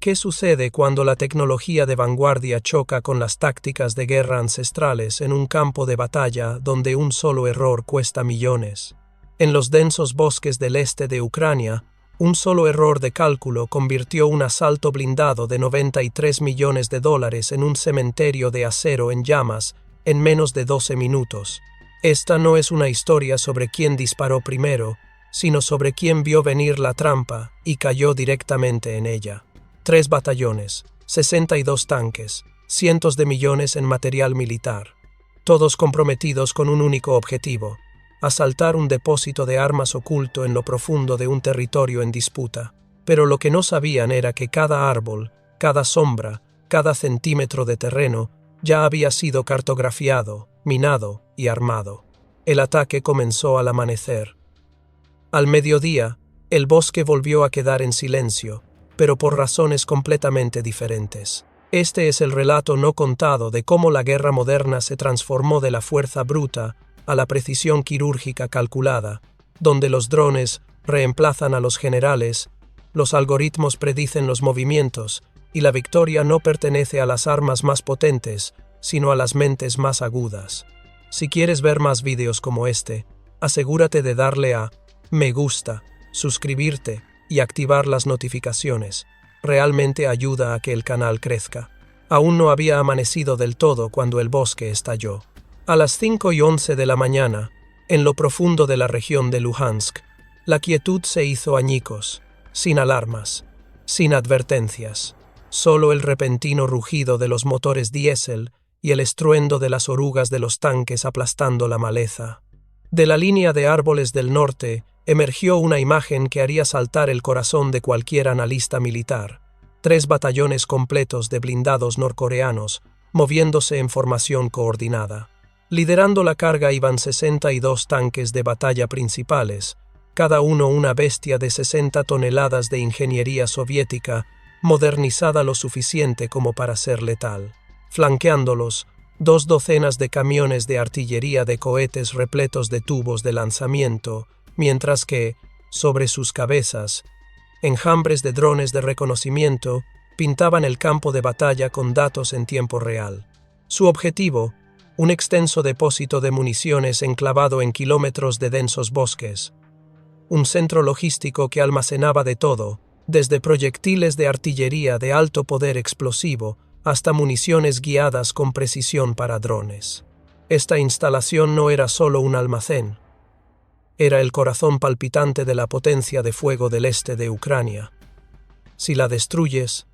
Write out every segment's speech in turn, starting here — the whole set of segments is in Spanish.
¿Qué sucede cuando la tecnología de vanguardia choca con las tácticas de guerra ancestrales en un campo de batalla donde un solo error cuesta millones? En los densos bosques del este de Ucrania, un solo error de cálculo convirtió un asalto blindado de $93 millones en un cementerio de acero en llamas en menos de 12 minutos. Esta no es una historia sobre quién disparó primero, sino sobre quién vio venir la trampa y cayó directamente en ella. 3 batallones, 62 tanques, cientos de millones en material militar, todos comprometidos con un único objetivo: asaltar un depósito de armas oculto en lo profundo de un territorio en disputa. Pero lo que no sabían era que cada árbol, cada sombra, cada centímetro de terreno ya había sido cartografiado, minado y armado. El ataque comenzó al amanecer. Al mediodía, el bosque volvió a quedar en silencio, pero por razones completamente diferentes. Este es el relato no contado de cómo la guerra moderna se transformó de la fuerza bruta a la precisión quirúrgica calculada, donde los drones reemplazan a los generales, los algoritmos predicen los movimientos, y la victoria no pertenece a las armas más potentes, sino a las mentes más agudas. Si quieres ver más vídeos como este, asegúrate de darle a me gusta, suscribirte y activar las notificaciones. Realmente ayuda a que el canal crezca. Aún no había amanecido del todo cuando el bosque estalló. A las 5:11 de la mañana, en lo profundo de la región de Luhansk, la quietud se hizo añicos, sin alarmas, sin advertencias, solo el repentino rugido de los motores diésel y el estruendo de las orugas de los tanques aplastando la maleza. De la línea de árboles del norte emergió una imagen que haría saltar el corazón de cualquier analista militar: 3 batallones completos de blindados norcoreanos, moviéndose en formación coordinada. Liderando la carga iban 62 tanques de batalla principales, cada uno una bestia de 60 toneladas de ingeniería soviética, modernizada lo suficiente como para ser letal. Flanqueándolos, 2 docenas de camiones de artillería de cohetes repletos de tubos de lanzamiento, mientras que, sobre sus cabezas, enjambres de drones de reconocimiento pintaban el campo de batalla con datos en tiempo real. Su objetivo: un extenso depósito de municiones enclavado en kilómetros de densos bosques. Un centro logístico que almacenaba de todo, desde proyectiles de artillería de alto poder explosivo hasta municiones guiadas con precisión para drones. Esta instalación no era solo un almacén. Era el corazón palpitante de la potencia de fuego del este de Ucrania. Si la destruyes,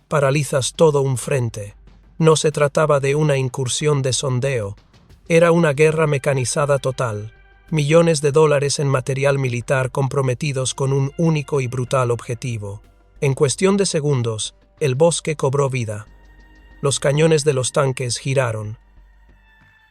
paralizas todo un frente. No se trataba de una incursión de sondeo, era una guerra mecanizada total, millones de dólares en material militar comprometidos con un único y brutal objetivo. En cuestión de segundos, el bosque cobró vida. Los cañones de los tanques giraron.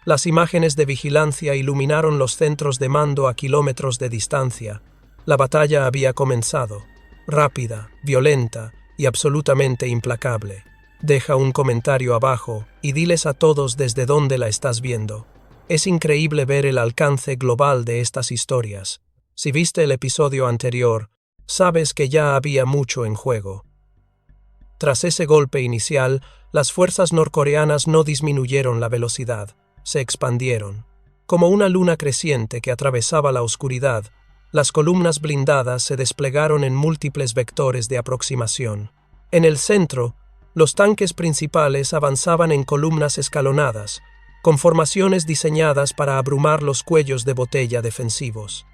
Las imágenes de vigilancia iluminaron los centros de mando a kilómetros de distancia. La batalla había comenzado, rápida, violenta y absolutamente implacable. Deja un comentario abajo y diles a todos desde dónde la estás viendo. Es increíble ver el alcance global de estas historias. Si viste el episodio anterior, sabes que ya había mucho en juego. Tras ese golpe inicial, las fuerzas norcoreanas no disminuyeron la velocidad, se expandieron. Como una luna creciente que atravesaba la oscuridad, las columnas blindadas se desplegaron en múltiples vectores de aproximación. En el centro, los tanques principales avanzaban en columnas escalonadas, con formaciones diseñadas para abrumar los cuellos de botella defensivos.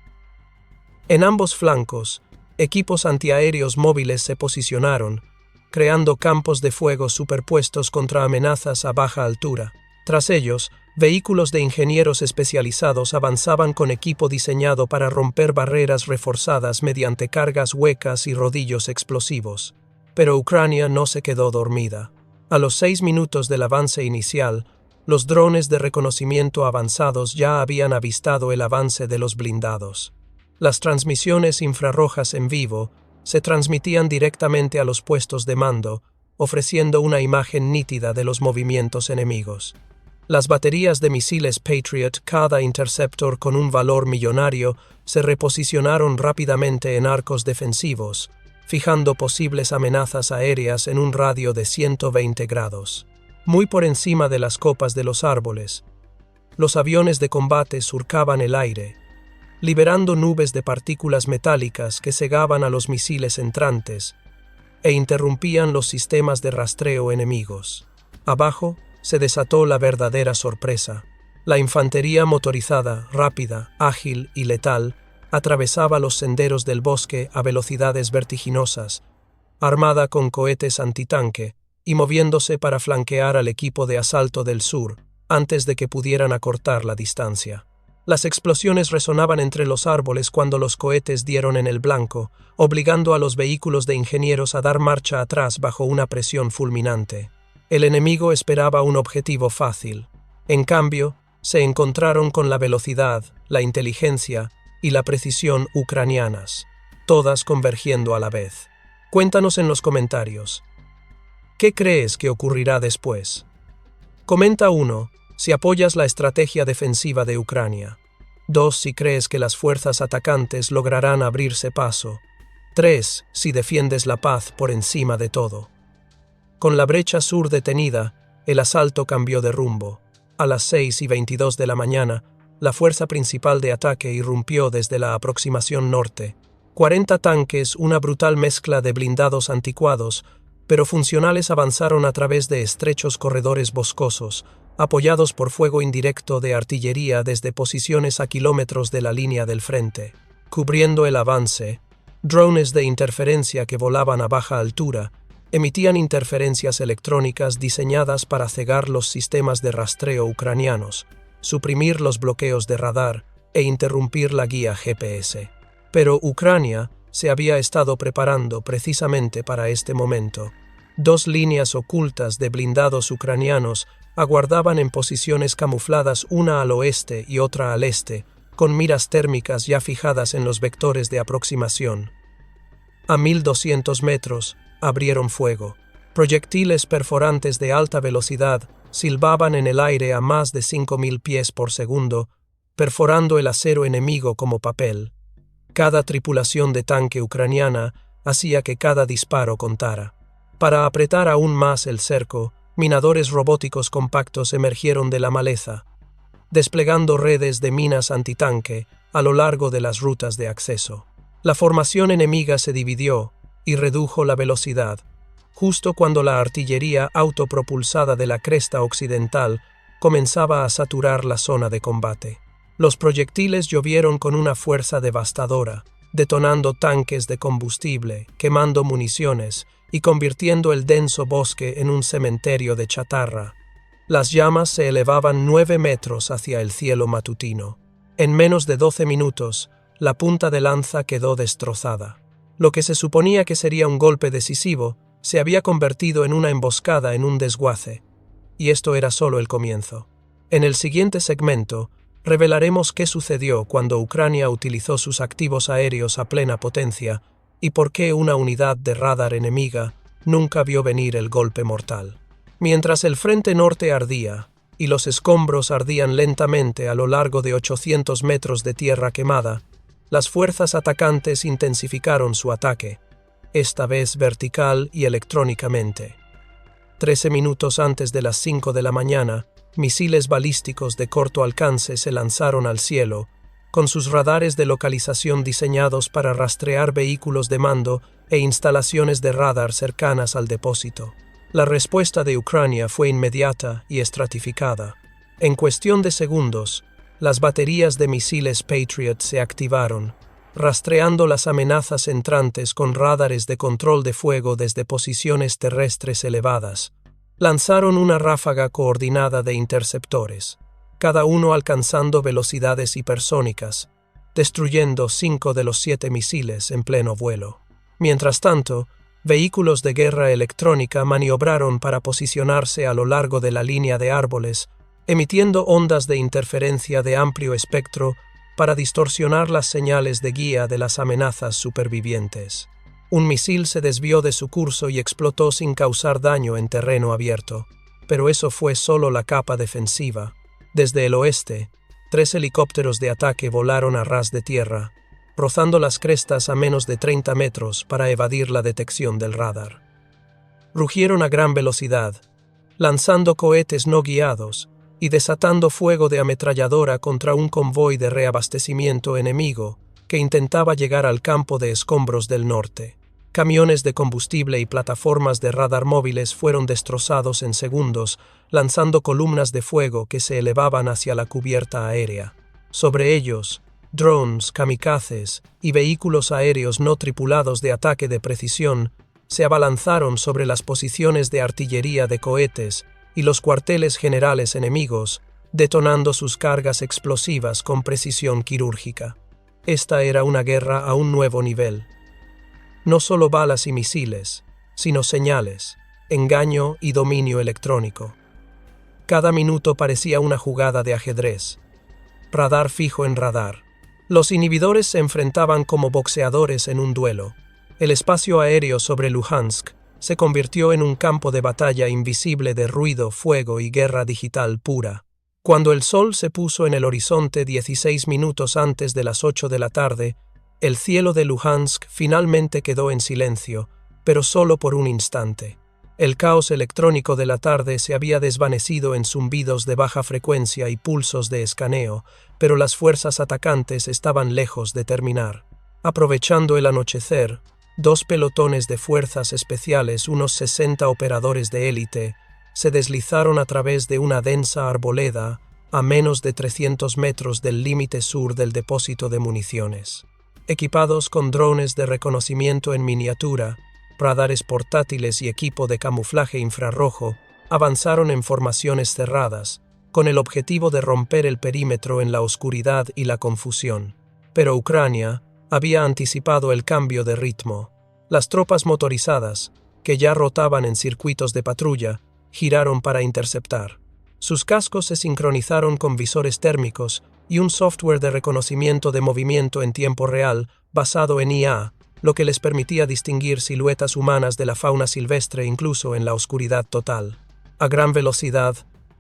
En ambos flancos, equipos antiaéreos móviles se posicionaron, creando campos de fuego superpuestos contra amenazas a baja altura. Tras ellos, vehículos de ingenieros especializados avanzaban con equipo diseñado para romper barreras reforzadas mediante cargas huecas y rodillos explosivos. Pero Ucrania no se quedó dormida. A los 6 minutos del avance inicial, los drones de reconocimiento avanzados ya habían avistado el avance de los blindados. Las transmisiones infrarrojas en vivo se transmitían directamente a los puestos de mando, ofreciendo una imagen nítida de los movimientos enemigos. Las baterías de misiles Patriot, cada interceptor con un valor millonario, se reposicionaron rápidamente en arcos defensivos, fijando posibles amenazas aéreas en un radio de 120 grados. Muy por encima de las copas de los árboles, los aviones de combate surcaban el aire, liberando nubes de partículas metálicas que cegaban a los misiles entrantes e interrumpían los sistemas de rastreo enemigos. Abajo se desató la verdadera sorpresa. La infantería motorizada, rápida, ágil y letal, atravesaba los senderos del bosque a velocidades vertiginosas, armada con cohetes antitanque y moviéndose para flanquear al equipo de asalto del sur antes de que pudieran acortar la distancia. Las explosiones resonaban entre los árboles cuando los cohetes dieron en el blanco, obligando a los vehículos de ingenieros a dar marcha atrás bajo una presión fulminante. El enemigo esperaba un objetivo fácil. En cambio, se encontraron con la velocidad, la inteligencia y la precisión ucranianas, todas convergiendo a la vez. Cuéntanos en los comentarios. ¿Qué crees que ocurrirá después? Comenta 1. Si apoyas la estrategia defensiva de Ucrania. 2. Si crees que las fuerzas atacantes lograrán abrirse paso. 3. Si defiendes la paz por encima de todo. Con la brecha sur detenida, el asalto cambió de rumbo. A las 6:22 de la mañana, la fuerza principal de ataque irrumpió desde la aproximación norte. 40 tanques, una brutal mezcla de blindados anticuados, pero funcionales, avanzaron a través de estrechos corredores boscosos, apoyados por fuego indirecto de artillería desde posiciones a kilómetros de la línea del frente. Cubriendo el avance, drones de interferencia que volaban a baja altura emitían interferencias electrónicas diseñadas para cegar los sistemas de rastreo ucranianos, suprimir los bloqueos de radar e interrumpir la guía GPS. Pero Ucrania se había estado preparando precisamente para este momento. 2 líneas ocultas de blindados ucranianos aguardaban en posiciones camufladas, una al oeste y otra al este, con miras térmicas ya fijadas en los vectores de aproximación. A 1.200 metros, abrieron fuego. Proyectiles perforantes de alta velocidad silbaban en el aire a más de 5.000 pies por segundo, perforando el acero enemigo como papel. Cada tripulación de tanque ucraniana hacía que cada disparo contara. Para apretar aún más el cerco, minadores robóticos compactos emergieron de la maleza, desplegando redes de minas antitanque a lo largo de las rutas de acceso. La formación enemiga se dividió y redujo la velocidad, justo cuando la artillería autopropulsada de la cresta occidental comenzaba a saturar la zona de combate. Los proyectiles llovieron con una fuerza devastadora, detonando tanques de combustible, quemando municiones y convirtiendo el denso bosque en un cementerio de chatarra. Las llamas se elevaban 9 metros hacia el cielo matutino. En menos de 12 minutos, la punta de lanza quedó destrozada. Lo que se suponía que sería un golpe decisivo se había convertido en una emboscada, en un desguace. Y esto era solo el comienzo. En el siguiente segmento, revelaremos qué sucedió cuando Ucrania utilizó sus activos aéreos a plena potencia y por qué una unidad de radar enemiga nunca vio venir el golpe mortal. Mientras el frente norte ardía y los escombros ardían lentamente a lo largo de 800 metros de tierra quemada, las fuerzas atacantes intensificaron su ataque, esta vez vertical y electrónicamente. 13 minutos antes de las 5 de la mañana, misiles balísticos de corto alcance se lanzaron al cielo, con sus radares de localización diseñados para rastrear vehículos de mando e instalaciones de radar cercanas al depósito. La respuesta de Ucrania fue inmediata y estratificada. En cuestión de segundos, las baterías de misiles Patriot se activaron, rastreando las amenazas entrantes con radares de control de fuego desde posiciones terrestres elevadas. Lanzaron una ráfaga coordinada de interceptores, cada uno alcanzando velocidades hipersónicas, destruyendo 5 de los 7 misiles en pleno vuelo. Mientras tanto, vehículos de guerra electrónica maniobraron para posicionarse a lo largo de la línea de árboles, emitiendo ondas de interferencia de amplio espectro para distorsionar las señales de guía de las amenazas supervivientes. Un misil se desvió de su curso y explotó sin causar daño en terreno abierto, pero eso fue solo la capa defensiva. Desde el oeste, 3 helicópteros de ataque volaron a ras de tierra, rozando las crestas a menos de 30 metros para evadir la detección del radar. Rugieron a gran velocidad, lanzando cohetes no guiados y desatando fuego de ametralladora contra un convoy de reabastecimiento enemigo que intentaba llegar al campo de escombros del norte. Camiones de combustible y plataformas de radar móviles fueron destrozados en segundos, lanzando columnas de fuego que se elevaban hacia la cubierta aérea. Sobre ellos, drones, kamikazes y vehículos aéreos no tripulados de ataque de precisión se abalanzaron sobre las posiciones de artillería de cohetes y los cuarteles generales enemigos, detonando sus cargas explosivas con precisión quirúrgica. Esta era una guerra a un nuevo nivel. No solo balas y misiles, sino señales, engaño y dominio electrónico. Cada minuto parecía una jugada de ajedrez. Radar fijo en radar. Los inhibidores se enfrentaban como boxeadores en un duelo. El espacio aéreo sobre Luhansk se convirtió en un campo de batalla invisible de ruido, fuego y guerra digital pura. Cuando el sol se puso en el horizonte 16 minutos antes de las 8 de la tarde, el cielo de Luhansk finalmente quedó en silencio, pero solo por un instante. El caos electrónico de la tarde se había desvanecido en zumbidos de baja frecuencia y pulsos de escaneo, pero las fuerzas atacantes estaban lejos de terminar. Aprovechando el anochecer, 2 pelotones de fuerzas especiales, unos 60 operadores de élite, se deslizaron a través de una densa arboleda a menos de 300 metros del límite sur del depósito de municiones. Equipados con drones de reconocimiento en miniatura, radares portátiles y equipo de camuflaje infrarrojo, avanzaron en formaciones cerradas, con el objetivo de romper el perímetro en la oscuridad y la confusión. Pero Ucrania había anticipado el cambio de ritmo. Las tropas motorizadas, que ya rotaban en circuitos de patrulla, giraron para interceptar. Sus cascos se sincronizaron con visores térmicos y un software de reconocimiento de movimiento en tiempo real basado en IA, lo que les permitía distinguir siluetas humanas de la fauna silvestre incluso en la oscuridad total. A gran velocidad,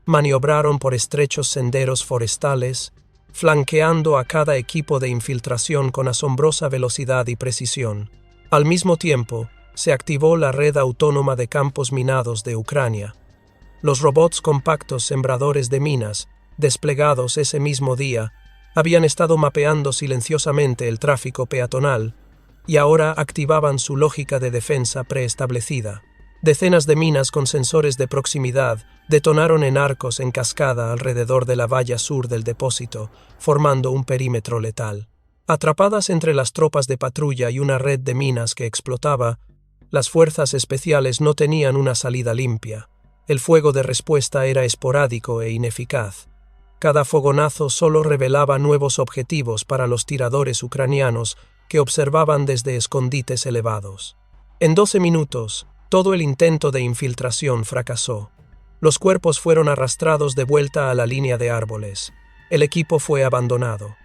maniobraron por estrechos senderos forestales, flanqueando a cada equipo de infiltración con asombrosa velocidad y precisión. Al mismo tiempo, se activó la red autónoma de campos minados de Ucrania. Los robots compactos sembradores de minas, desplegados ese mismo día, habían estado mapeando silenciosamente el tráfico peatonal y ahora activaban su lógica de defensa preestablecida. Decenas de minas con sensores de proximidad detonaron en arcos en cascada alrededor de la valla sur del depósito, formando un perímetro letal. Atrapadas entre las tropas de patrulla y una red de minas que explotaba, las fuerzas especiales no tenían una salida limpia. El fuego de respuesta era esporádico e ineficaz. Cada fogonazo solo revelaba nuevos objetivos para los tiradores ucranianos que observaban desde escondites elevados. En 12 minutos, todo el intento de infiltración fracasó. Los cuerpos fueron arrastrados de vuelta a la línea de árboles. El equipo fue abandonado.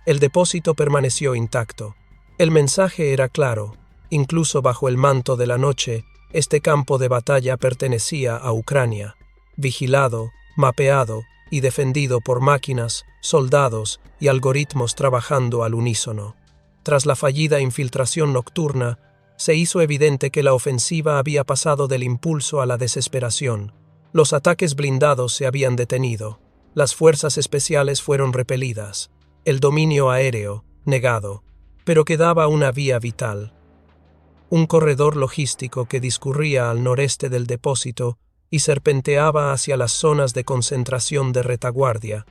El depósito permaneció intacto. El mensaje era claro. Incluso bajo el manto de la noche, este campo de batalla pertenecía a Ucrania, vigilado, mapeado y defendido por máquinas, soldados y algoritmos trabajando al unísono. Tras la fallida infiltración nocturna, se hizo evidente que la ofensiva había pasado del impulso a la desesperación. Los ataques blindados se habían detenido. Las fuerzas especiales fueron repelidas. El dominio aéreo, negado. Pero quedaba una vía vital. Un corredor logístico que discurría al noreste del depósito y serpenteaba hacia las zonas de concentración de retaguardia,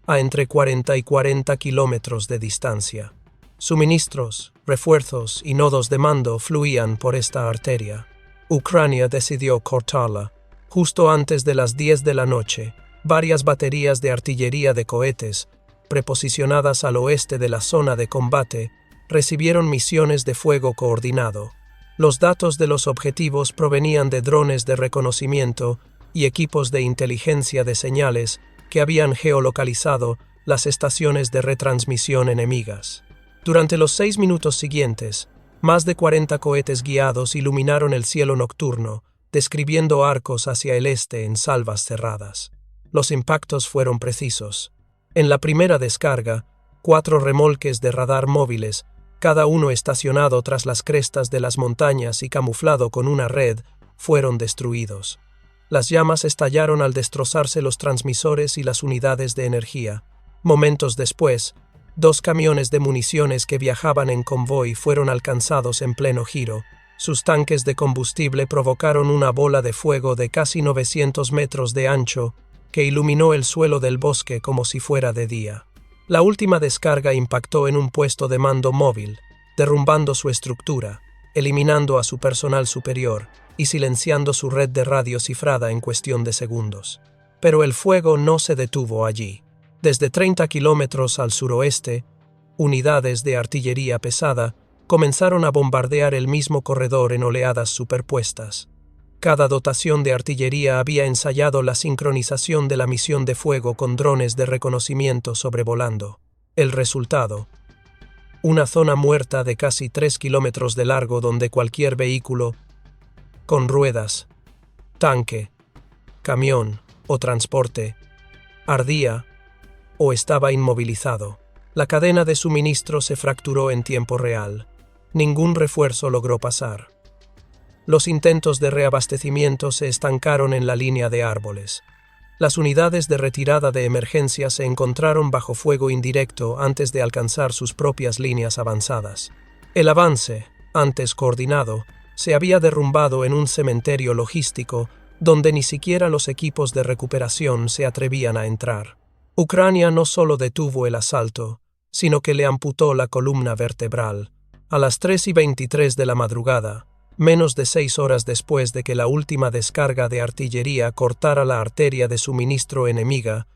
a entre 40 y 40 kilómetros de distancia. Suministros, refuerzos y nodos de mando fluían por esta arteria. Ucrania decidió cortarla. Justo antes de las 10 de la noche, varias baterías de artillería de cohetes, preposicionadas al oeste de la zona de combate, recibieron misiones de fuego coordinado. Los datos de los objetivos provenían de drones de reconocimiento y equipos de inteligencia de señales que habían geolocalizado las estaciones de retransmisión enemigas. Durante los 6 minutos siguientes, más de 40 cohetes guiados iluminaron el cielo nocturno, describiendo arcos hacia el este en salvas cerradas. Los impactos fueron precisos. En la primera descarga, 4 remolques de radar móviles, cada uno estacionado tras las crestas de las montañas y camuflado con una red, fueron destruidos. Las llamas estallaron al destrozarse los transmisores y las unidades de energía. Momentos después, 2 camiones de municiones que viajaban en convoy fueron alcanzados en pleno giro. Sus tanques de combustible provocaron una bola de fuego de casi 900 metros de ancho que iluminó el suelo del bosque como si fuera de día. La última descarga impactó en un puesto de mando móvil, derrumbando su estructura, eliminando a su personal superior y silenciando su red de radio cifrada en cuestión de segundos. Pero el fuego no se detuvo allí. Desde 30 kilómetros al suroeste, unidades de artillería pesada comenzaron a bombardear el mismo corredor en oleadas superpuestas. Cada dotación de artillería había ensayado la sincronización de la misión de fuego con drones de reconocimiento sobrevolando. El resultado: una zona muerta de casi 3 kilómetros de largo donde cualquier vehículo con ruedas, tanque, camión o transporte ardía o estaba inmovilizado. La cadena de suministro se fracturó en tiempo real. Ningún refuerzo logró pasar. Los intentos de reabastecimiento se estancaron en la línea de árboles. Las unidades de retirada de emergencia se encontraron bajo fuego indirecto antes de alcanzar sus propias líneas avanzadas. El avance, antes coordinado, se había derrumbado en un cementerio logístico donde ni siquiera los equipos de recuperación se atrevían a entrar. Ucrania no solo detuvo el asalto, sino que le amputó la columna vertebral. A las 3:23 de la madrugada, menos de 6 horas después de que la última descarga de artillería cortara la arteria de suministro enemiga,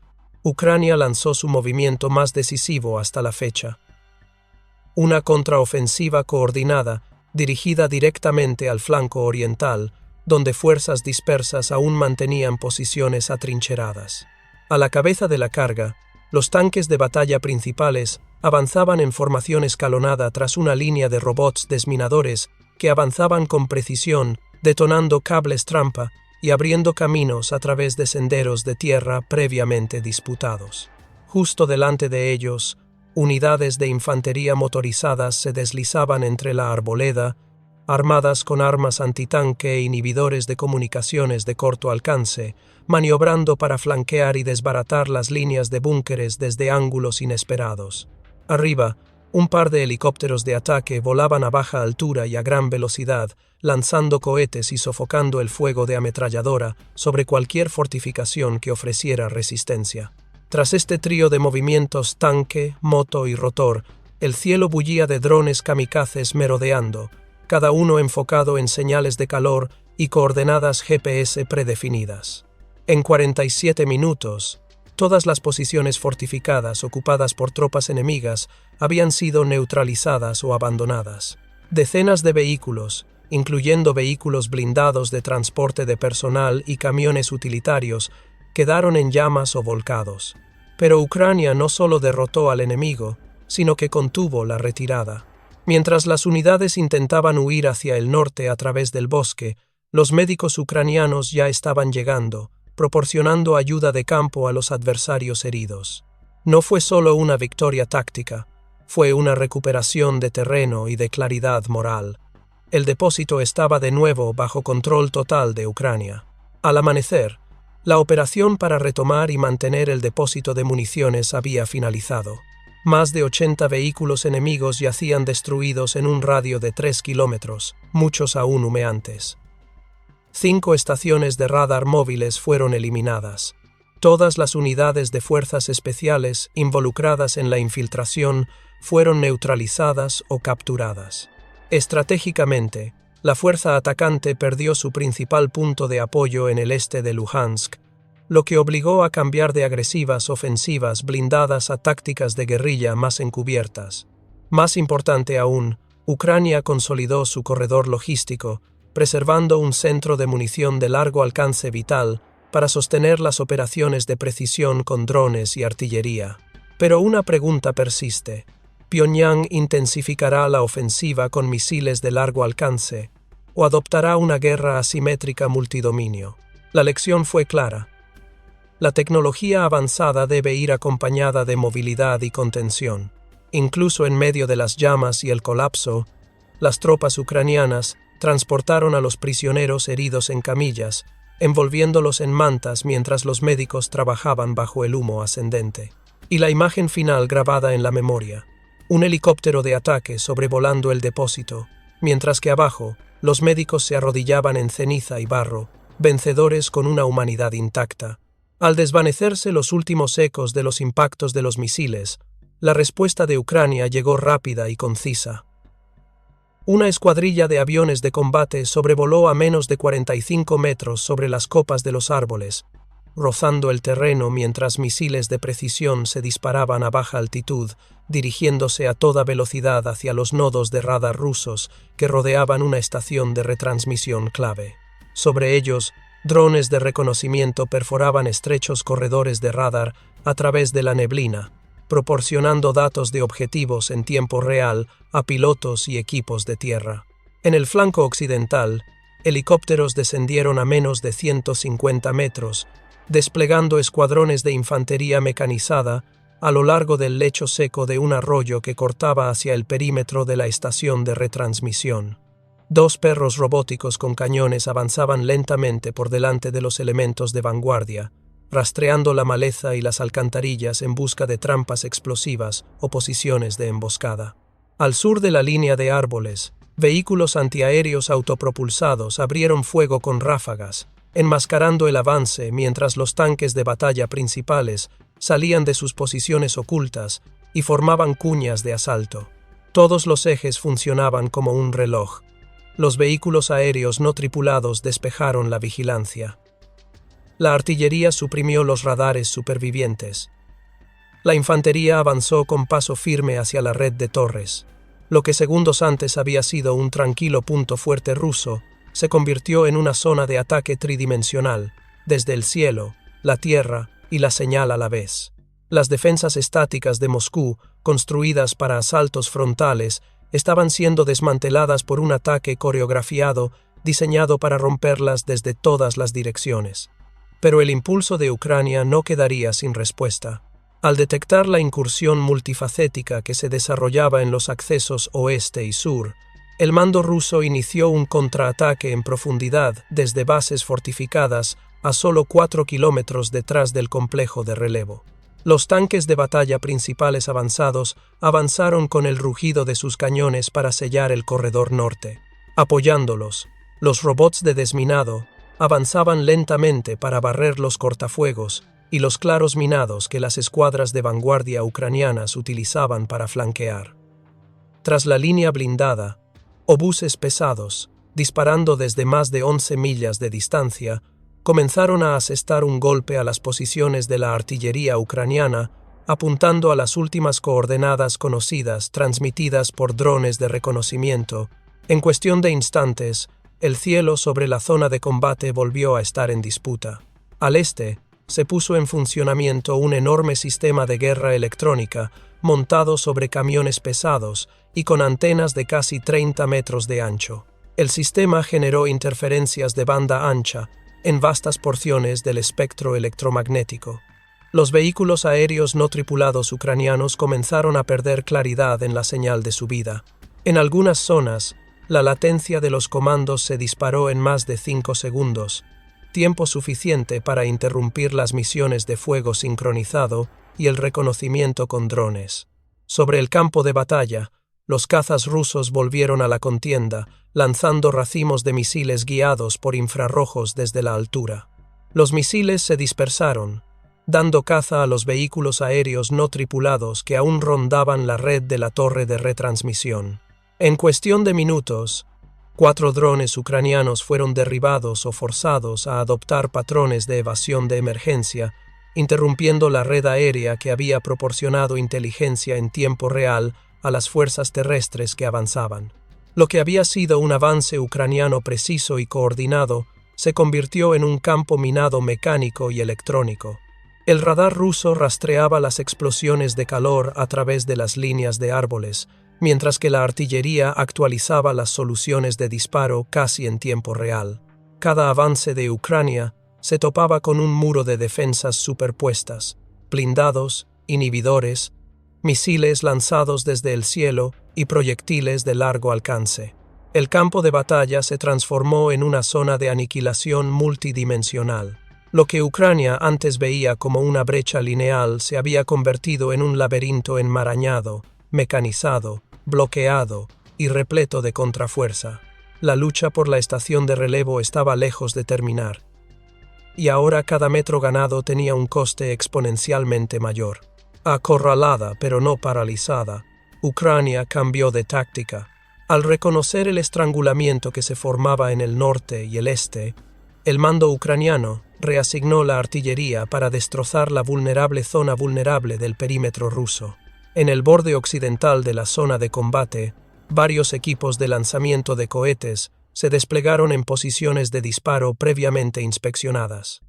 Ucrania lanzó su movimiento más decisivo hasta la fecha. Una contraofensiva coordinada, dirigida directamente al flanco oriental, donde fuerzas dispersas aún mantenían posiciones atrincheradas. A la cabeza de la carga, los tanques de batalla principales avanzaban en formación escalonada tras una línea de robots desminadores que avanzaban con precisión, detonando cables trampa y abriendo caminos a través de senderos de tierra previamente disputados. Justo delante de ellos, unidades de infantería motorizadas se deslizaban entre la arboleda, armadas con armas antitanque e inhibidores de comunicaciones de corto alcance, maniobrando para flanquear y desbaratar las líneas de búnkeres desde ángulos inesperados. Arriba, un par de helicópteros de ataque volaban a baja altura y a gran velocidad, lanzando cohetes y sofocando el fuego de ametralladora sobre cualquier fortificación que ofreciera resistencia. Tras este trío de movimientos tanque, moto y rotor, el cielo bullía de drones kamikazes merodeando, cada uno enfocado en señales de calor y coordenadas GPS predefinidas. En 47 minutos, todas las posiciones fortificadas ocupadas por tropas enemigas habían sido neutralizadas o abandonadas. Decenas de vehículos, incluyendo vehículos blindados de transporte de personal y camiones utilitarios, quedaron en llamas o volcados. Pero Ucrania no solo derrotó al enemigo, sino que contuvo la retirada. Mientras las unidades intentaban huir hacia el norte a través del bosque, los médicos ucranianos ya estaban llegando, proporcionando ayuda de campo a los adversarios heridos. No fue solo una victoria táctica, fue una recuperación de terreno y de claridad moral. El depósito estaba de nuevo bajo control total de Ucrania. Al amanecer, la operación para retomar y mantener el depósito de municiones había finalizado. Más de 80 vehículos enemigos yacían destruidos en un radio de 3 kilómetros, muchos aún humeantes. 5 estaciones de radar móviles fueron eliminadas. Todas las unidades de fuerzas especiales involucradas en la infiltración fueron neutralizadas o capturadas. Estratégicamente, la fuerza atacante perdió su principal punto de apoyo en el este de Luhansk, lo que obligó a cambiar de agresivas ofensivas blindadas a tácticas de guerrilla más encubiertas. Más importante aún, Ucrania consolidó su corredor logístico, preservando un centro de munición de largo alcance vital para sostener las operaciones de precisión con drones y artillería. Pero una pregunta persiste. ¿Pyongyang intensificará la ofensiva con misiles de largo alcance o adoptará una guerra asimétrica multidominio? La lección fue clara. La tecnología avanzada debe ir acompañada de movilidad y contención. Incluso en medio de las llamas y el colapso, las tropas ucranianas transportaron a los prisioneros heridos en camillas, envolviéndolos en mantas mientras los médicos trabajaban bajo el humo ascendente. Y la imagen final grabada en la memoria: un helicóptero de ataque sobrevolando el depósito, mientras que abajo los médicos se arrodillaban en ceniza y barro, vencedores con una humanidad intacta. Al desvanecerse los últimos ecos de los impactos de los misiles, la respuesta de Ucrania llegó rápida y concisa. Una escuadrilla de aviones de combate sobrevoló a menos de 45 metros sobre las copas de los árboles, rozando el terreno mientras misiles de precisión se disparaban a baja altitud, dirigiéndose a toda velocidad hacia los nodos de radar rusos que rodeaban una estación de retransmisión clave. Sobre ellos, drones de reconocimiento perforaban estrechos corredores de radar a través de la neblina, proporcionando datos de objetivos en tiempo real a pilotos y equipos de tierra. En el flanco occidental, helicópteros descendieron a menos de 150 metros, desplegando escuadrones de infantería mecanizada a lo largo del lecho seco de un arroyo que cortaba hacia el perímetro de la estación de retransmisión. 2 perros robóticos con cañones avanzaban lentamente por delante de los elementos de vanguardia, rastreando la maleza y las alcantarillas en busca de trampas explosivas o posiciones de emboscada. Al sur de la línea de árboles, vehículos antiaéreos autopropulsados abrieron fuego con ráfagas, enmascarando el avance mientras los tanques de batalla principales salían de sus posiciones ocultas y formaban cuñas de asalto. Todos los ejes funcionaban como un reloj. Los vehículos aéreos no tripulados despejaron la vigilancia. La artillería suprimió los radares supervivientes. La infantería avanzó con paso firme hacia la red de torres. Lo que segundos antes había sido un tranquilo punto fuerte ruso se convirtió en una zona de ataque tridimensional, desde el cielo, la tierra y la señal a la vez. Las defensas estáticas de Moscú, construidas para asaltos frontales, estaban siendo desmanteladas por un ataque coreografiado diseñado para romperlas desde todas las direcciones. Pero el impulso de Ucrania no quedaría sin respuesta. Al detectar la incursión multifacética que se desarrollaba en los accesos oeste y sur, el mando ruso inició un contraataque en profundidad desde bases fortificadas a solo 4 kilómetros detrás del complejo de relevo. Los tanques de batalla principales avanzados avanzaron con el rugido de sus cañones para sellar el corredor norte. Apoyándolos, los robots de desminado avanzaban lentamente para barrer los cortafuegos y los claros minados que las escuadras de vanguardia ucranianas utilizaban para flanquear. Tras la línea blindada, obuses pesados, disparando desde más de 11 millas de distancia, comenzaron a asestar un golpe a las posiciones de la artillería ucraniana, apuntando a las últimas coordenadas conocidas transmitidas por drones de reconocimiento. En cuestión de instantes, el cielo sobre la zona de combate volvió a estar en disputa. Al este, se puso en funcionamiento un enorme sistema de guerra electrónica montado sobre camiones pesados y con antenas de casi 30 metros de ancho. El sistema generó interferencias de banda ancha en vastas porciones del espectro electromagnético. Los vehículos aéreos no tripulados ucranianos comenzaron a perder claridad en la señal de subida. En algunas zonas, la latencia de los comandos se disparó en más de 5 segundos, tiempo suficiente para interrumpir las misiones de fuego sincronizado y el reconocimiento con drones. Sobre el campo de batalla, los cazas rusos volvieron a la contienda, lanzando racimos de misiles guiados por infrarrojos desde la altura. Los misiles se dispersaron, dando caza a los vehículos aéreos no tripulados que aún rondaban la red de la torre de retransmisión. En cuestión de minutos, 4 drones ucranianos fueron derribados o forzados a adoptar patrones de evasión de emergencia, interrumpiendo la red aérea que había proporcionado inteligencia en tiempo real a las fuerzas terrestres que avanzaban. Lo que había sido un avance ucraniano preciso y coordinado se convirtió en un campo minado mecánico y electrónico. El radar ruso rastreaba las explosiones de calor a través de las líneas de árboles, mientras que la artillería actualizaba las soluciones de disparo casi en tiempo real. Cada avance de Ucrania se topaba con un muro de defensas superpuestas, blindados, inhibidores, misiles lanzados desde el cielo y proyectiles de largo alcance. El campo de batalla se transformó en una zona de aniquilación multidimensional. Lo que Ucrania antes veía como una brecha lineal se había convertido en un laberinto enmarañado, mecanizado, bloqueado y repleto de contrafuerza. La lucha por la estación de relevo estaba lejos de terminar. Y ahora cada metro ganado tenía un coste exponencialmente mayor. Acorralada pero no paralizada, Ucrania cambió de táctica. Al reconocer el estrangulamiento que se formaba en el norte y el este, el mando ucraniano reasignó la artillería para destrozar la vulnerable zona vulnerable del perímetro ruso. En el borde occidental de la zona de combate, varios equipos de lanzamiento de cohetes se desplegaron en posiciones de disparo previamente inspeccionadas.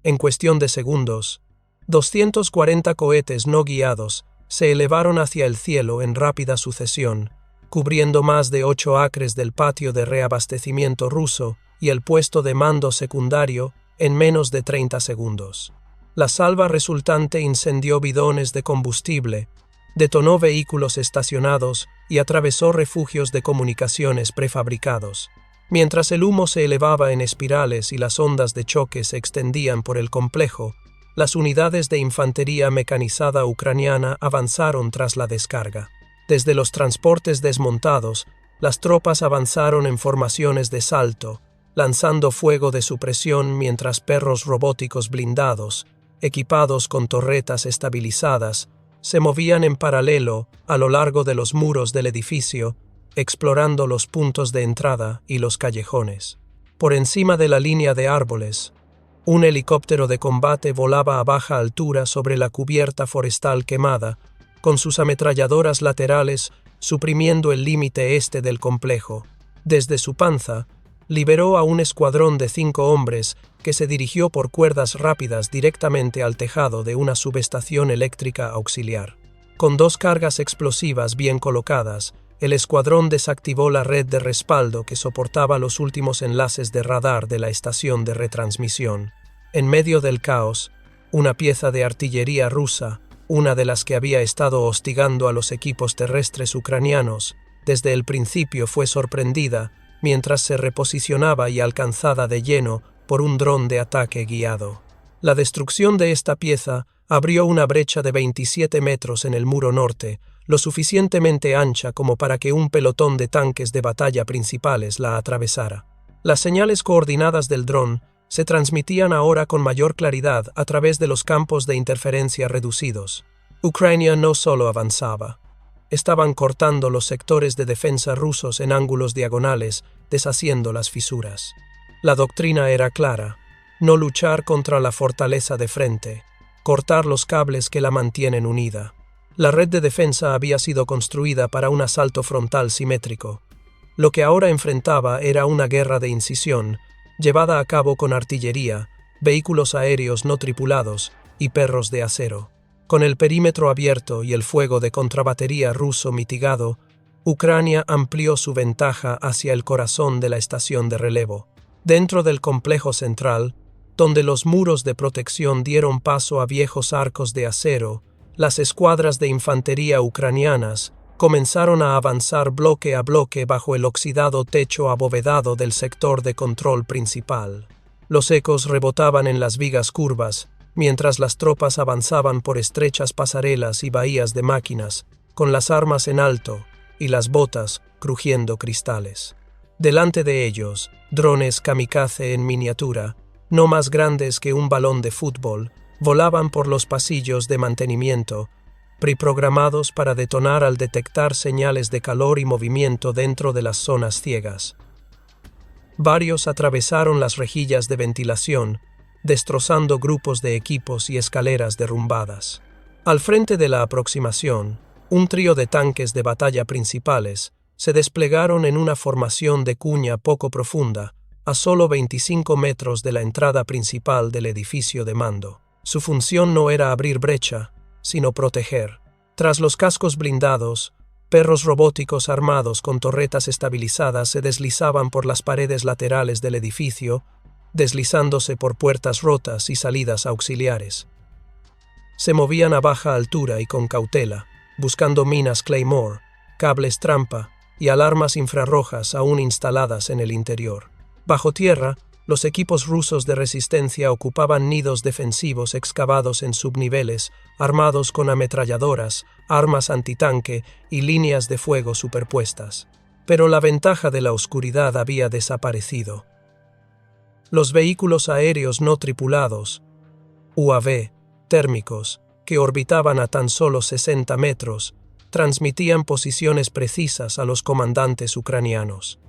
En cuestión de segundos, 240 cohetes no guiados se elevaron hacia el cielo en rápida sucesión, cubriendo más de 8 acres del patio de reabastecimiento ruso y el puesto de mando secundario en menos de 30 segundos. La salva resultante incendió bidones de combustible, detonó vehículos estacionados y atravesó refugios de comunicaciones prefabricados. Mientras el humo se elevaba en espirales y las ondas de choque se extendían por el complejo, las unidades de infantería mecanizada ucraniana avanzaron tras la descarga. Desde los transportes desmontados, las tropas avanzaron en formaciones de salto, lanzando fuego de supresión mientras perros robóticos blindados, equipados con torretas estabilizadas, se movían en paralelo a lo largo de los muros del edificio, explorando los puntos de entrada y los callejones. Por encima de la línea de árboles, un helicóptero de combate volaba a baja altura sobre la cubierta forestal quemada, con sus ametralladoras laterales suprimiendo el límite este del complejo. Desde su panza, liberó a un escuadrón de 5 hombres que se dirigió por cuerdas rápidas directamente al tejado de una subestación eléctrica auxiliar. Con 2 cargas explosivas bien colocadas, el escuadrón desactivó la red de respaldo que soportaba los últimos enlaces de radar de la estación de retransmisión. En medio del caos, una pieza de artillería rusa, una de las que había estado hostigando a los equipos terrestres ucranianos, desde el principio fue sorprendida mientras se reposicionaba y alcanzada de lleno por un dron de ataque guiado. La destrucción de esta pieza abrió una brecha de 27 metros en el muro norte, lo suficientemente ancha como para que un pelotón de tanques de batalla principales la atravesara. Las señales coordinadas del dron se transmitían ahora con mayor claridad a través de los campos de interferencia reducidos. Ucrania no solo avanzaba. Estaban cortando los sectores de defensa rusos en ángulos diagonales, deshaciendo las fisuras. La doctrina era clara: no luchar contra la fortaleza de frente, cortar los cables que la mantienen unida. La red de defensa había sido construida para un asalto frontal simétrico. Lo que ahora enfrentaba era una guerra de incisión, llevada a cabo con artillería, vehículos aéreos no tripulados y perros de acero. Con el perímetro abierto y el fuego de contrabatería ruso mitigado, Ucrania amplió su ventaja hacia el corazón de la estación de relevo. Dentro del complejo central, donde los muros de protección dieron paso a viejos arcos de acero, las escuadras de infantería ucranianas comenzaron a avanzar bloque a bloque bajo el oxidado techo abovedado del sector de control principal. Los ecos rebotaban en las vigas curvas, mientras las tropas avanzaban por estrechas pasarelas y bahías de máquinas, con las armas en alto y las botas crujiendo cristales. Delante de ellos, drones kamikaze en miniatura, no más grandes que un balón de fútbol, volaban por los pasillos de mantenimiento, preprogramados para detonar al detectar señales de calor y movimiento dentro de las zonas ciegas. Varios atravesaron las rejillas de ventilación, destrozando grupos de equipos y escaleras derrumbadas. Al frente de la aproximación, un trío de tanques de batalla principales se desplegaron en una formación de cuña poco profunda, a solo 25 metros de la entrada principal del edificio de mando. Su función no era abrir brecha, sino proteger. Tras los cascos blindados, perros robóticos armados con torretas estabilizadas se deslizaban por las paredes laterales del edificio, deslizándose por puertas rotas y salidas auxiliares. Se movían a baja altura y con cautela, buscando minas Claymore, cables trampa y alarmas infrarrojas aún instaladas en el interior. Bajo tierra, los equipos rusos de resistencia ocupaban nidos defensivos excavados en subniveles, armados con ametralladoras, armas antitanque y líneas de fuego superpuestas. Pero la ventaja de la oscuridad había desaparecido. Los vehículos aéreos no tripulados, UAV, térmicos, que orbitaban a tan solo 60 metros, transmitían posiciones precisas a los comandantes ucranianos.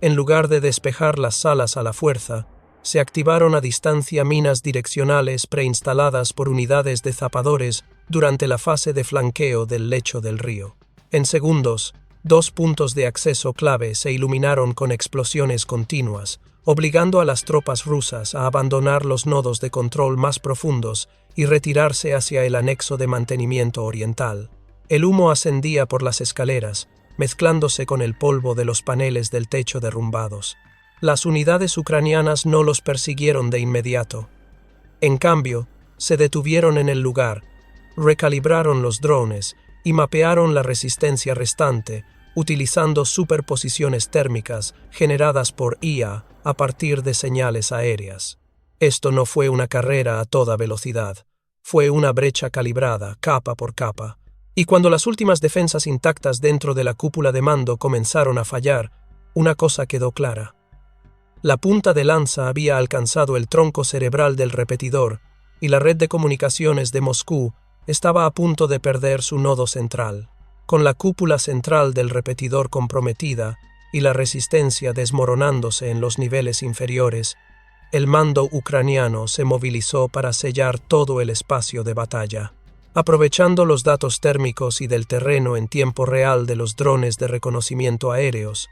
En lugar de despejar las salas a la fuerza, se activaron a distancia minas direccionales preinstaladas por unidades de zapadores durante la fase de flanqueo del lecho del río. En segundos, 2 puntos de acceso clave se iluminaron con explosiones continuas, obligando a las tropas rusas a abandonar los nodos de control más profundos y retirarse hacia el anexo de mantenimiento oriental. El humo ascendía por las escaleras, mezclándose con el polvo de los paneles del techo derrumbados. Las unidades ucranianas no los persiguieron de inmediato. En cambio, se detuvieron en el lugar, recalibraron los drones y mapearon la resistencia restante, utilizando superposiciones térmicas generadas por IA a partir de señales aéreas. Esto no fue una carrera a toda velocidad, fue una brecha calibrada, capa por capa. Y cuando las últimas defensas intactas dentro de la cúpula de mando comenzaron a fallar, una cosa quedó clara. La punta de lanza había alcanzado el tronco cerebral del repetidor y la red de comunicaciones de Moscú estaba a punto de perder su nodo central. Con la cúpula central del repetidor comprometida y la resistencia desmoronándose en los niveles inferiores, el mando ucraniano se movilizó para sellar todo el espacio de batalla. Aprovechando los datos térmicos y del terreno en tiempo real de los drones de reconocimiento aéreos,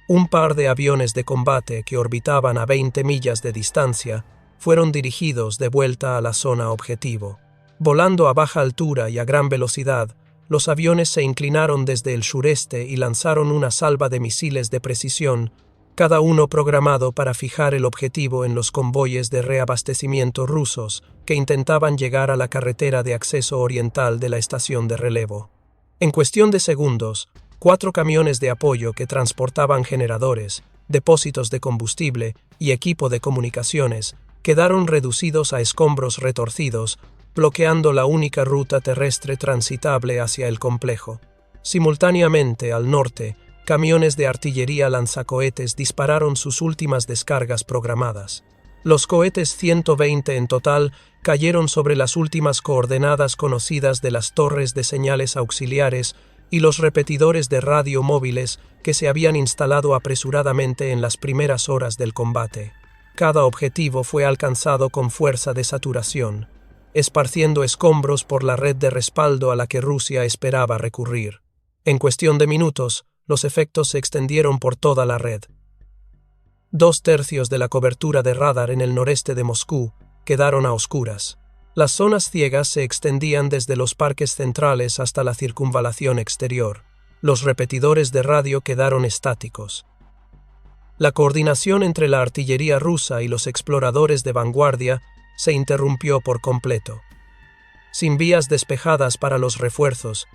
un par de aviones de combate que orbitaban a 20 millas de distancia fueron dirigidos de vuelta a la zona objetivo. Volando a baja altura y a gran velocidad, los aviones se inclinaron desde el sureste y lanzaron una salva de misiles de precisión, cada uno programado para fijar el objetivo en los convoyes de reabastecimiento rusos que intentaban llegar a la carretera de acceso oriental de la estación de relevo. En cuestión de segundos, 4 camiones de apoyo que transportaban generadores, depósitos de combustible y equipo de comunicaciones quedaron reducidos a escombros retorcidos, bloqueando la única ruta terrestre transitable hacia el complejo. Simultáneamente, al norte, camiones de artillería lanzacohetes dispararon sus últimas descargas programadas. Los cohetes 120 en total cayeron sobre las últimas coordenadas conocidas de las torres de señales auxiliares y los repetidores de radio móviles que se habían instalado apresuradamente en las primeras horas del combate. Cada objetivo fue alcanzado con fuerza de saturación, esparciendo escombros por la red de respaldo a la que Rusia esperaba recurrir. En cuestión de minutos, los efectos se extendieron por toda la red. 2/3 de la cobertura de radar en el noreste de Moscú quedaron a oscuras. Las zonas ciegas se extendían desde los parques centrales hasta la circunvalación exterior. Los repetidores de radio quedaron estáticos. La coordinación entre la artillería rusa y los exploradores de vanguardia se interrumpió por completo. Sin vías despejadas para los refuerzos,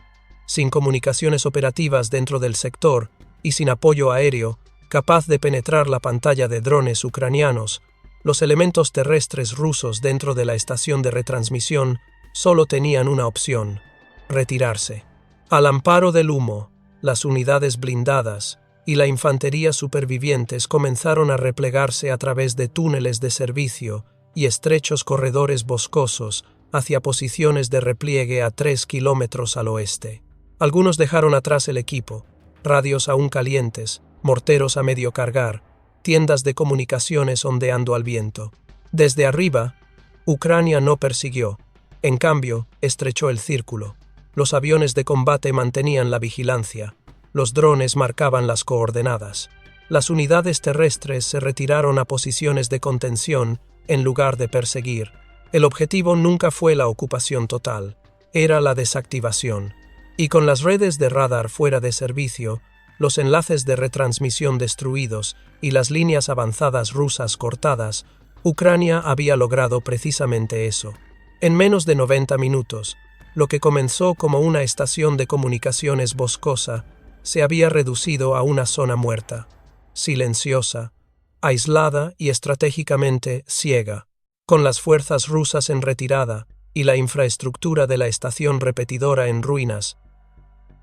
sin comunicaciones operativas dentro del sector y sin apoyo aéreo capaz de penetrar la pantalla de drones ucranianos, los elementos terrestres rusos dentro de la estación de retransmisión solo tenían una opción: retirarse. Al amparo del humo, las unidades blindadas y la infantería supervivientes comenzaron a replegarse a través de túneles de servicio y estrechos corredores boscosos hacia posiciones de repliegue a 3 kilómetros al oeste. Algunos dejaron atrás el equipo, radios aún calientes, morteros a medio cargar, tiendas de comunicaciones ondeando al viento. Desde arriba, Ucrania no persiguió, en cambio, estrechó el círculo. Los aviones de combate mantenían la vigilancia, los drones marcaban las coordenadas. Las unidades terrestres se retiraron a posiciones de contención en lugar de perseguir. El objetivo nunca fue la ocupación total, era la desactivación. Y con las redes de radar fuera de servicio, los enlaces de retransmisión destruidos y las líneas avanzadas rusas cortadas, Ucrania había logrado precisamente eso. En menos de 90 minutos, lo que comenzó como una estación de comunicaciones boscosa se había reducido a una zona muerta, silenciosa, aislada y estratégicamente ciega, con las fuerzas rusas en retirada y la infraestructura de la estación repetidora en ruinas.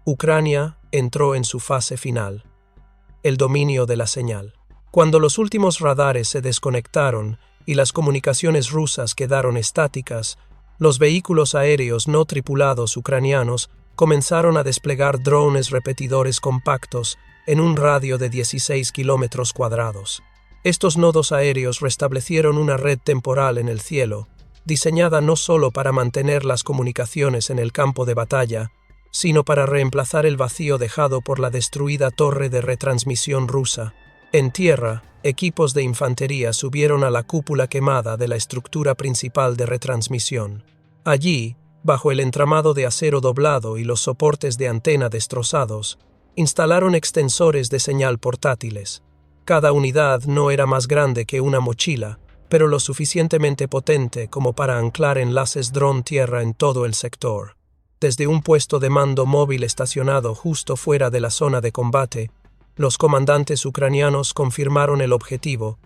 Ucrania entró en su fase final, el dominio de la señal. Cuando los últimos radares se desconectaron y las comunicaciones rusas quedaron estáticas, los vehículos aéreos no tripulados ucranianos comenzaron a desplegar drones repetidores compactos en un radio de 16 kilómetros cuadrados. Estos nodos aéreos restablecieron una red temporal en el cielo, diseñada no solo para mantener las comunicaciones en el campo de batalla, sino para reemplazar el vacío dejado por la destruida torre de retransmisión rusa. En tierra, equipos de infantería subieron a la cúpula quemada de la estructura principal de retransmisión. Allí, bajo el entramado de acero doblado y los soportes de antena destrozados, instalaron extensores de señal portátiles. Cada unidad no era más grande que una mochila, pero lo suficientemente potente como para anclar enlaces dron-tierra en todo el sector. Desde un puesto de mando móvil estacionado justo fuera de la zona de combate, los comandantes ucranianos confirmaron el objetivo.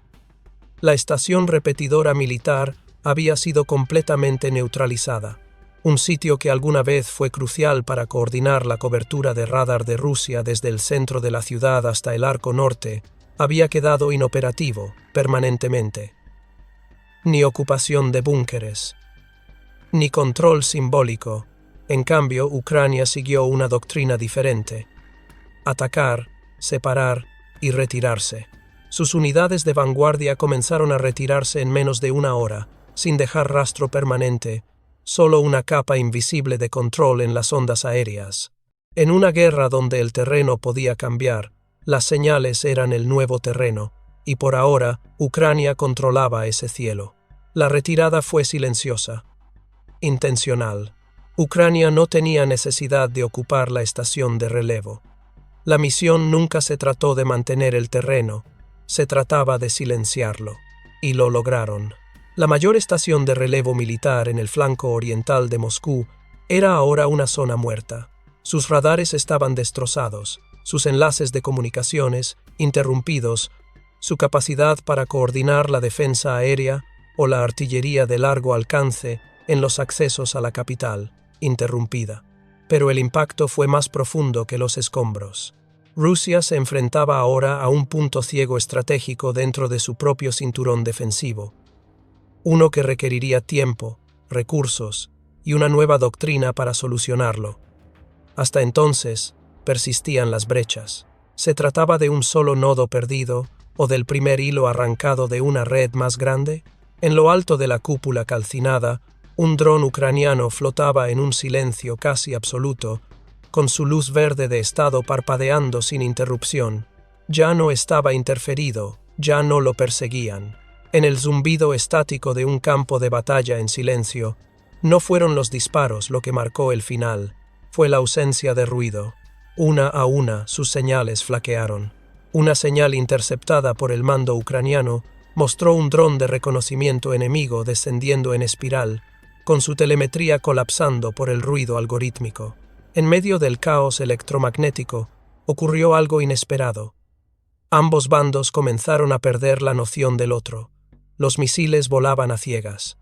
La estación repetidora militar había sido completamente neutralizada, un sitio que alguna vez fue crucial para coordinar la cobertura de radar de Rusia desde el centro de la ciudad hasta el arco norte, había quedado inoperativo permanentemente. Ni ocupación de búnkeres, ni control simbólico. En cambio, Ucrania siguió una doctrina diferente: atacar, separar y retirarse. Sus unidades de vanguardia comenzaron a retirarse en menos de una hora, sin dejar rastro permanente, solo una capa invisible de control en las ondas aéreas. En una guerra donde el terreno podía cambiar, las señales eran el nuevo terreno, y por ahora Ucrania controlaba ese cielo. La retirada fue silenciosa, intencional. Ucrania no tenía necesidad de ocupar la estación de relevo. La misión nunca se trató de mantener el terreno, se trataba de silenciarlo, y lo lograron. La mayor estación de relevo militar en el flanco oriental de Moscú era ahora una zona muerta. Sus radares estaban destrozados, sus enlaces de comunicaciones interrumpidos, su capacidad para coordinar la defensa aérea o la artillería de largo alcance en los accesos a la capital interrumpida. Pero el impacto fue más profundo que los escombros. Rusia se enfrentaba ahora a un punto ciego estratégico dentro de su propio cinturón defensivo, uno que requeriría tiempo, recursos y una nueva doctrina para solucionarlo. Hasta entonces, persistían las brechas. ¿Se trataba de un solo nodo perdido o del primer hilo arrancado de una red más grande? En lo alto de la cúpula calcinada, un dron ucraniano flotaba en un silencio casi absoluto, con su luz verde de estado parpadeando sin interrupción. Ya no estaba interferido, ya no lo perseguían. En el zumbido estático de un campo de batalla en silencio, no fueron los disparos lo que marcó el final, fue la ausencia de ruido. Una a una sus señales flaquearon. Una señal interceptada por el mando ucraniano mostró un dron de reconocimiento enemigo descendiendo en espiral, con su telemetría colapsando por el ruido algorítmico. En medio del caos electromagnético, ocurrió algo inesperado. Ambos bandos comenzaron a perder la noción del otro. Los misiles volaban a ciegas.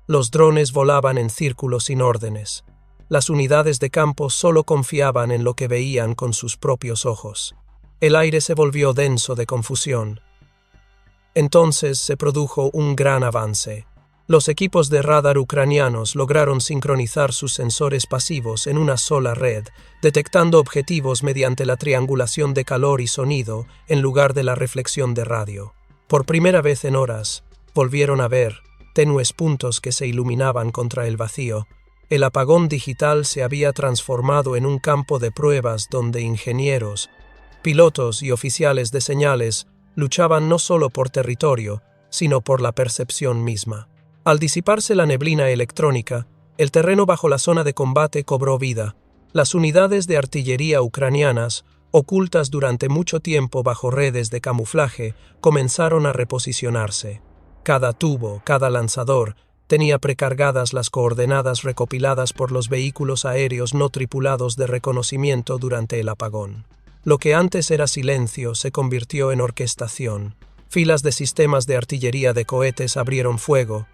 Los drones volaban en círculos sin órdenes. Las unidades de campo solo confiaban en lo que veían con sus propios ojos. El aire se volvió denso de confusión. Entonces se produjo un gran avance. Los equipos de radar ucranianos lograron sincronizar sus sensores pasivos en una sola red, detectando objetivos mediante la triangulación de calor y sonido en lugar de la reflexión de radio. Por primera vez en horas, volvieron a ver tenues puntos que se iluminaban contra el vacío. El apagón digital se había transformado en un campo de pruebas donde ingenieros, pilotos y oficiales de señales luchaban no solo por territorio, sino por la percepción misma. Al disiparse la neblina electrónica, el terreno bajo la zona de combate cobró vida. Las unidades de artillería ucranianas ocultas durante mucho tiempo bajo redes de camuflaje, comenzaron a reposicionarse. Cada tubo, cada lanzador, tenía precargadas las coordenadas recopiladas por los vehículos aéreos no tripulados de reconocimiento durante el apagón. Lo que antes era silencio se convirtió en orquestación. Filas de sistemas de artillería de cohetes abrieron fuego,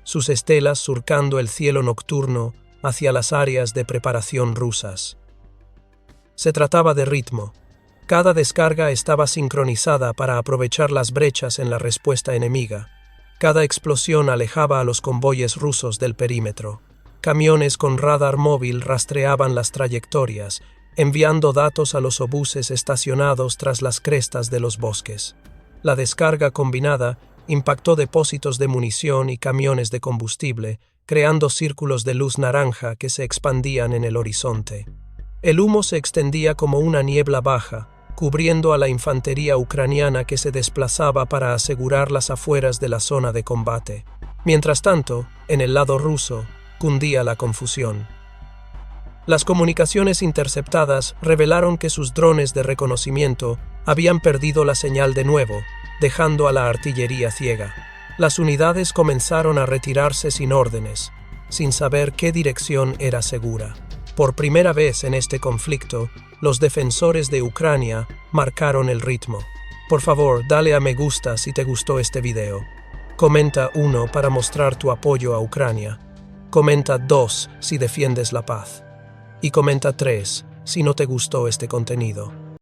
sus estelas surcando el cielo nocturno hacia las áreas de preparación rusas. Se trataba de ritmo. Cada descarga estaba sincronizada para aprovechar las brechas en la respuesta enemiga. Cada explosión alejaba a los convoyes rusos del perímetro. Camiones con radar móvil rastreaban las trayectorias, enviando datos a los obuses estacionados tras las crestas de los bosques. La descarga combinada impactó depósitos de munición y camiones de combustible, creando círculos de luz naranja que se expandían en el horizonte. El humo se extendía como una niebla baja, cubriendo a la infantería ucraniana que se desplazaba para asegurar las afueras de la zona de combate. Mientras tanto, en el lado ruso, cundía la confusión. Las comunicaciones interceptadas revelaron que sus drones de reconocimiento habían perdido la señal de nuevo, dejando a la artillería ciega. Las unidades comenzaron a retirarse sin órdenes, sin saber qué dirección era segura. Por primera vez en este conflicto, los defensores de Ucrania marcaron el ritmo. Por favor, dale a me gusta si te gustó este video. Comenta 1 para mostrar tu apoyo a Ucrania. Comenta 2 si defiendes la paz. Y comenta 3 si no te gustó este contenido.